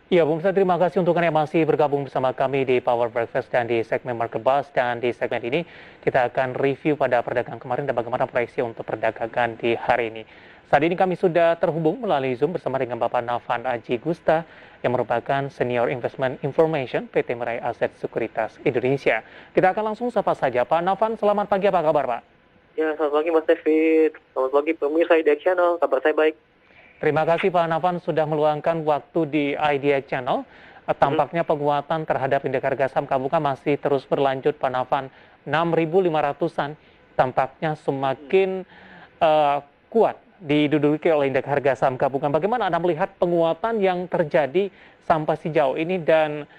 Ya, pemirsa, terima kasih untuk Anda yang masih bergabung bersama kami di Power Breakfast dan di segmen Market Buzz. Dan di segmen ini kita akan review pada perdagangan kemarin dan bagaimana proyeksi untuk perdagangan di hari ini. Saat ini kami sudah terhubung melalui Zoom bersama dengan Bapak Nafan Aji Gusta yang merupakan Senior Investment Information PT Merai Aset Sekuritas Indonesia. Kita akan langsung sapa saja. Pak Nafan, selamat pagi, apa kabar Pak? Ya, selamat pagi Mas David. Selamat pagi pemirsa Idea Channel. Kabar saya baik. Terima kasih Pak Nafan sudah meluangkan waktu di Idea Channel. Tampaknya penguatan terhadap indeks harga saham gabungan masih terus berlanjut Pak Nafan. 6.500-an tampaknya semakin kuat diduduki oleh indeks harga saham gabungan. Bagaimana Anda melihat penguatan yang terjadi sampai sejauh ini dan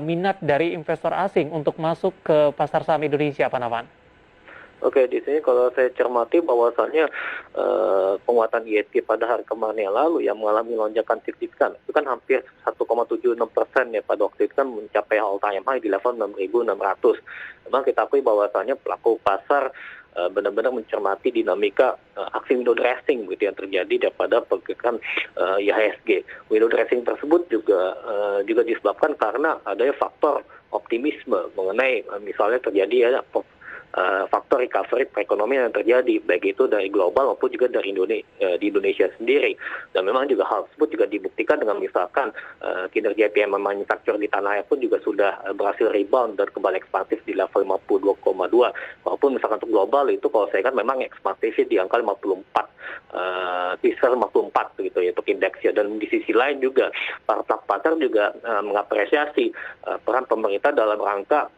minat dari investor asing untuk masuk ke pasar saham Indonesia Pak Nafan? Oke, di sini kalau saya cermati bahwasannya penguatan ISG pada hari kemarin yang lalu yang mengalami lonjakan signifikan, itu kan hampir 1,76% ya pada waktu itu kan mencapai all time high di level 6.600. Memang kita akui bahwasannya pelaku pasar benar-benar mencermati dinamika aksi window dressing gitu yang terjadi daripada pergerakan IHSG. Window dressing tersebut juga disebabkan karena adanya faktor optimisme mengenai misalnya terjadi ya faktor recovery perekonomian yang terjadi, baik itu dari global maupun juga dari di Indonesia sendiri. Dan memang juga hal tersebut juga dibuktikan dengan misalkan kinerja PMI manufacture di tanah air pun juga sudah berhasil rebound dan kembali ekspansif di level 52,2. Walaupun misalkan untuk global itu kalau saya kan memang ekspansifnya di angka 54, di sekitar 54 begitu ya untuk indeksnya. Dan di sisi lain juga para pelaku pasar juga mengapresiasi peran pemerintah dalam rangka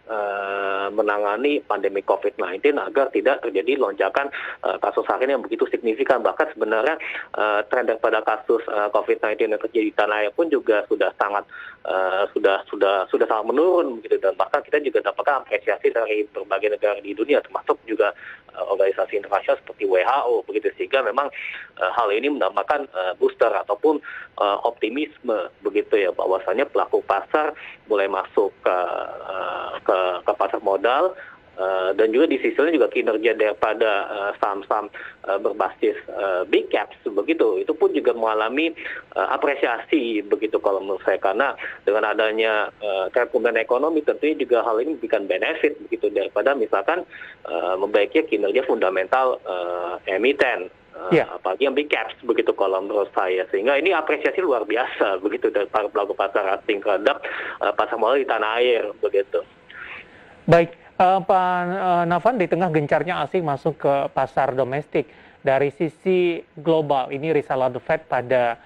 menangani pandemi COVID-19 agar tidak terjadi lonjakan kasus harian yang begitu signifikan. Bahkan sebenarnya tren daripada kasus COVID-19 yang terjadi di tanah air pun juga sudah sangat sangat menurun begitu. Dan bahkan kita juga dapatkan apresiasi dari berbagai negara di dunia termasuk juga organisasi internasional seperti WHO begitu, sehingga memang hal ini menambahkan booster ataupun optimisme begitu ya bahwasanya pelaku pasar mulai masuk ke pasar modal. Dan juga di sisi lain juga kinerja daripada saham-saham berbasis big caps begitu, itu pun juga mengalami apresiasi begitu kalau menurut saya, karena dengan adanya pertumbuhan ekonomi tentunya juga hal ini memberikan benefit begitu daripada misalkan membaiknya kinerja fundamental emiten. Apalagi yang big caps begitu kalau menurut saya, sehingga ini apresiasi luar biasa begitu dari para pelaku pasar asing terhadap pasar modal di tanah air begitu. Baik, Pak Nafan, di tengah gencarnya asing masuk ke pasar domestik, dari sisi global ini risalah The Fed pada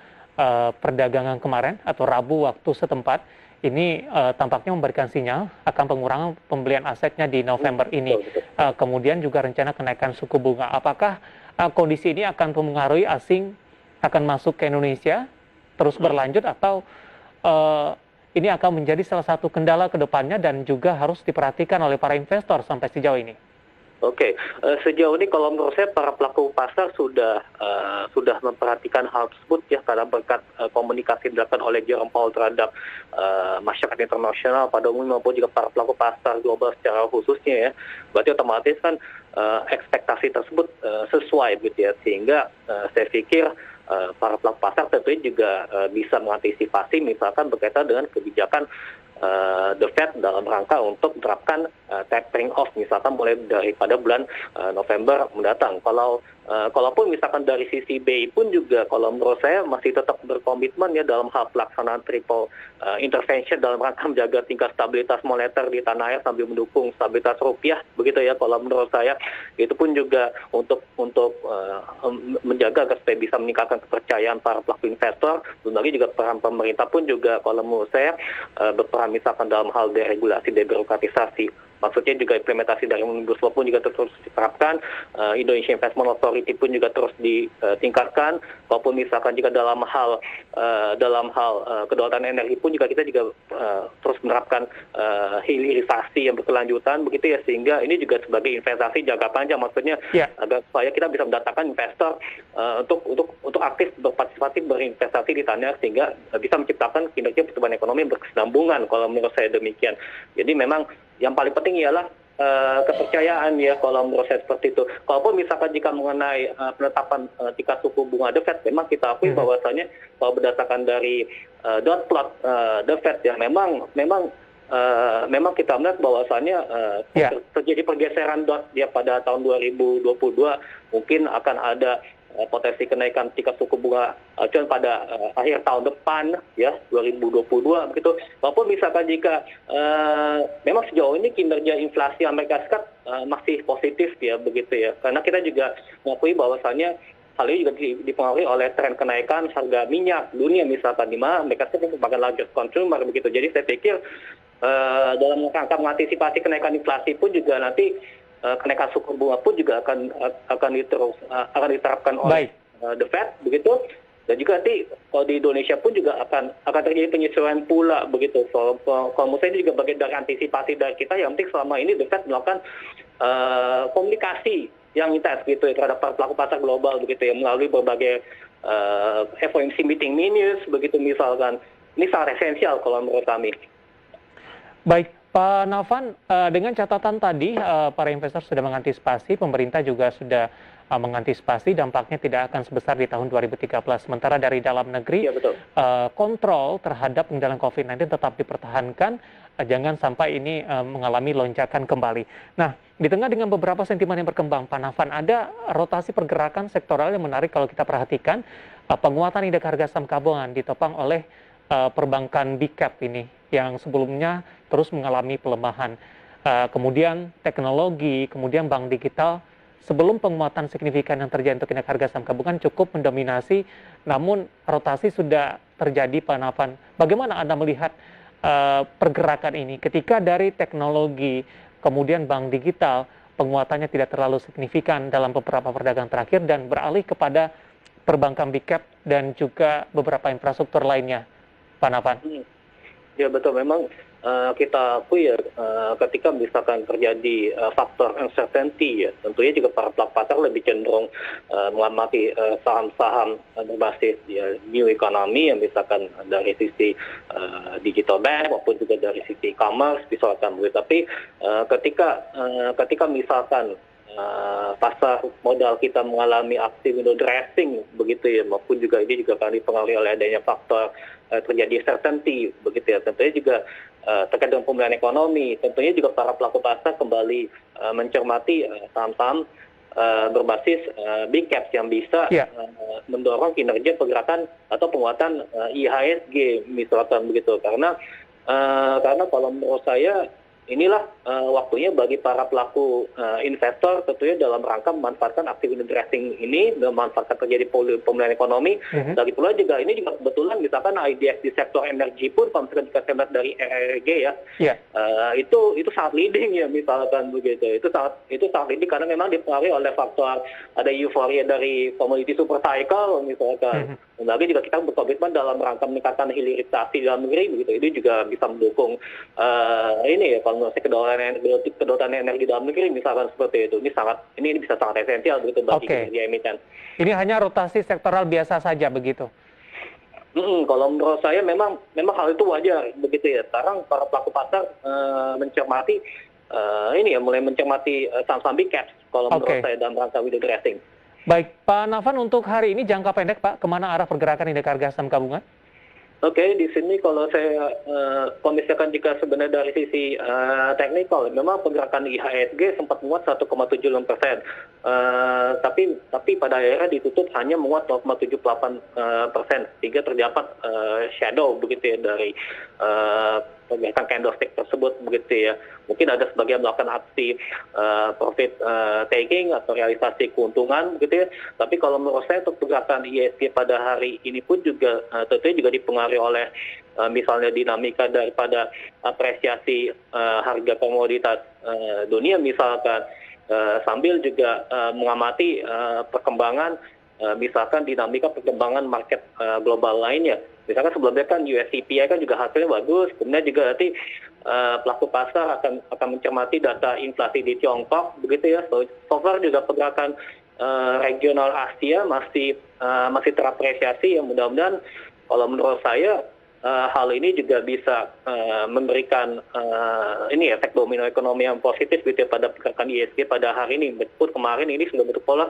perdagangan kemarin atau Rabu waktu setempat ini tampaknya memberikan sinyal akan pengurangan pembelian asetnya di November ini. Kemudian juga rencana kenaikan suku bunga. Apakah kondisi ini akan mempengaruhi asing akan masuk ke Indonesia terus berlanjut atau ini akan menjadi salah satu kendala ke depannya dan juga harus diperhatikan oleh para investor sampai sejauh ini? Oke, sejauh ini kalau menurut saya para pelaku pasar sudah memperhatikan hal tersebut ya, karena berkat komunikasi dilakukan oleh Jerome Powell terhadap masyarakat internasional pada umumnya maupun juga para pelaku pasar global secara khususnya ya. Berarti otomatis kan ekspektasi tersebut sesuai gitu ya, sehingga saya pikir para pelaku pasar tentunya juga bisa mengantisipasi misalkan berkaitan dengan kebijakan The Fed dalam rangka untuk menerapkan tapering off misalkan mulai daripada bulan November mendatang. Kalaupun misalkan dari sisi BI pun juga kalau menurut saya masih tetap berkomitmen ya dalam hal pelaksanaan triple intervention dalam rangka menjaga tingkat stabilitas moneter di tanah air sambil mendukung stabilitas rupiah begitu ya. Kalau menurut saya itu pun juga untuk menjaga agar supaya bisa meningkatkan kepercayaan para pelaku investor. Belum lagi juga peran pemerintah pun juga kalau menurut saya berperan misalkan dalam hal deregulasi, debirokratisasi. Maksudnya juga implementasi dari Omnibus Law pun juga terus diterapkan, Indonesia Investment Authority pun juga terus ditingkatkan, maupun misalkan juga dalam hal kedaulatan energi pun juga kita juga terus menerapkan hilirisasi yang berkelanjutan begitu ya, sehingga ini juga sebagai investasi jangka panjang, maksudnya agar supaya kita bisa mendatangkan investor untuk aktif berpartisipasi berinvestasi di tanah sehingga bisa menciptakan kinerja pertumbuhan ekonomi yang berkesinambungan kalau menurut saya demikian. Jadi memang yang paling penting ialah kepercayaan ya kalau menurut saya seperti itu. Kalaupun misalkan jika mengenai penetapan tingkat suku bunga The Fed, memang kita akui bahwasanya kalau berdasarkan dari dot plot The Fed ya memang kita melihat bahwasannya terjadi pergeseran dot ya pada tahun 2022 mungkin akan ada potensi kenaikan tingkat suku bunga acuan pada akhir tahun depan ya 2022 begitu. Walaupun misalkan jika memang sejauh ini kinerja inflasi Amerika Serikat masih positif ya begitu ya. Karena kita juga mengakui bahwasannya hal ini juga dipengaruhi oleh tren kenaikan harga minyak dunia misalkan di mana Amerika Serikat merupakan largest consumer begitu. Jadi saya pikir dalam rangka mengantisipasi kenaikan inflasi pun juga nanti kenaikan suku bunga pun juga akan diterapkan oleh The Fed begitu, dan juga nanti kalau di Indonesia pun juga akan terjadi penyesuaian pula begitu. Kalau menurut saya ini juga bagian dari antisipasi dari kita yang penting selama ini The Fed melakukan komunikasi yang intens gitu ya terhadap pelaku pasar global begitu ya melalui berbagai FOMC meeting minutes begitu misalkan. Ini sangat esensial kalau menurut kami. Baik, Pak Navan, dengan catatan tadi para investor sudah mengantisipasi, pemerintah juga sudah mengantisipasi dampaknya tidak akan sebesar di tahun 2013. Sementara dari dalam negeri, Ya, betul. kontrol terhadap pengendalian COVID-19 tetap dipertahankan, jangan sampai ini mengalami lonjakan kembali. Nah, di tengah dengan beberapa sentimen yang berkembang, Pak Navan, ada rotasi pergerakan sektoral yang menarik kalau kita perhatikan, penguatan indeks harga saham gabungan ditopang oleh perbankan big cap ini yang sebelumnya terus mengalami pelemahan. Kemudian teknologi, kemudian bank digital, sebelum penguatan signifikan yang terjadi untuk indeks harga saham gabungan cukup mendominasi, namun rotasi sudah terjadi, Pak Navan. Bagaimana Anda melihat pergerakan ini ketika dari teknologi, kemudian bank digital, penguatannya tidak terlalu signifikan dalam beberapa perdagangan terakhir dan beralih kepada perbankan big cap dan juga beberapa infrastruktur lainnya, Pak Navan? Ya betul, memang kita akui ya ketika misalkan terjadi faktor uncertainty ya tentunya juga para pelaku pasar lebih cenderung mengamati saham-saham berbasis ya new economy yang misalkan dari sisi digital bank maupun juga dari sisi e-commerce misalkan begitu. Tapi ketika misalkan pasar modal kita mengalami aksi window dressing begitu ya, maupun juga ini juga akan dipengaruhi oleh adanya faktor terjadi certainty begitu ya, tentunya juga terkait dengan pemulihan ekonomi, tentunya juga para pelaku pasar kembali mencermati saham-saham berbasis big caps yang bisa mendorong kinerja pergerakan atau penguatan IHSG misalkan begitu. Karena kalau menurut saya inilah waktunya bagi para pelaku investor tentunya dalam rangka memanfaatkan aksi window dressing ini, memanfaatkan terjadi pemulihan ekonomi. Lagi pula juga ini juga kebetulan misalkan IDX di sektor energi pun kalau misalkan kita lihat dari ERG ya, itu sangat leading ya misalkan begitu. Itu sangat leading karena memang dipengaruhi oleh faktor ada euforia dari komoditi super cycle misalkan. Dan lagi juga kita berkomitmen dalam rangka meningkatkan hilirisasi dalam negeri begitu. Ini juga bisa mendukung ini ya kalau menurut saya kedaulatan energi dalam negeri misalkan seperti itu. Ini bisa sangat esensial begitu bagi kinerja emiten. Ini hanya rotasi sektoral biasa saja begitu. Kalau menurut saya memang hal itu wajar begitu ya. Sekarang para pelaku pasar mencermati mulai mencermati saham-saham big caps kalau menurut saya dalam rangka window dressing. Baik, Pak Navan, untuk hari ini jangka pendek, Pak, kemana arah pergerakan indeks harga saham gabungan? Oke, di sini kalau saya misalkan jika sebenarnya dari sisi teknikal, memang pergerakan IHSG sempat menguat 1,76%, tapi pada akhirnya ditutup hanya menguat 0,78%, sehingga terdapat shadow begitu ya dari pergerakan candlestick tersebut begitu ya. Mungkin ada sebagian melakukan aksi profit taking atau realisasi keuntungan begitu ya. Tapi kalau menurut saya untuk pergerakan IHSG pada hari ini pun juga tentunya juga dipengaruhi oleh misalnya dinamika daripada apresiasi harga komoditas dunia misalkan, sambil juga mengamati perkembangan misalkan dinamika perkembangan market global lainnya. Misalkan sebelumnya kan US CPI kan juga hasilnya bagus, kemudian juga nanti pelaku pasar akan mencermati data inflasi di Tiongkok begitu ya. So far juga pergerakan regional Asia masih terapresiasi ya, mudah-mudahan kalau menurut saya hal ini juga bisa memberikan efek domino ekonomi yang positif gitu ya pada pergerakan ISG pada hari ini. Meskipun kemarin ini sudah berpola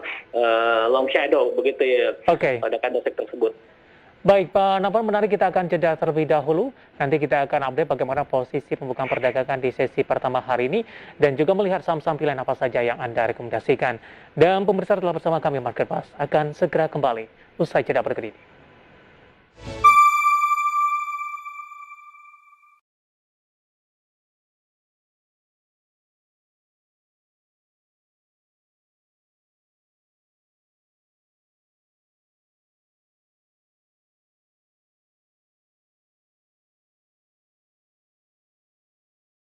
long shadow begitu ya pada candlestick tersebut. Baik, Pak Navan, menarik, kita akan jeda terlebih dahulu. Nanti kita akan update bagaimana posisi pembukaan perdagangan di sesi pertama hari ini dan juga melihat saham-saham pilihan apa saja yang Anda rekomendasikan. Dan pemirsa telah bersama kami Market Pass akan segera kembali usai jeda berikut ini.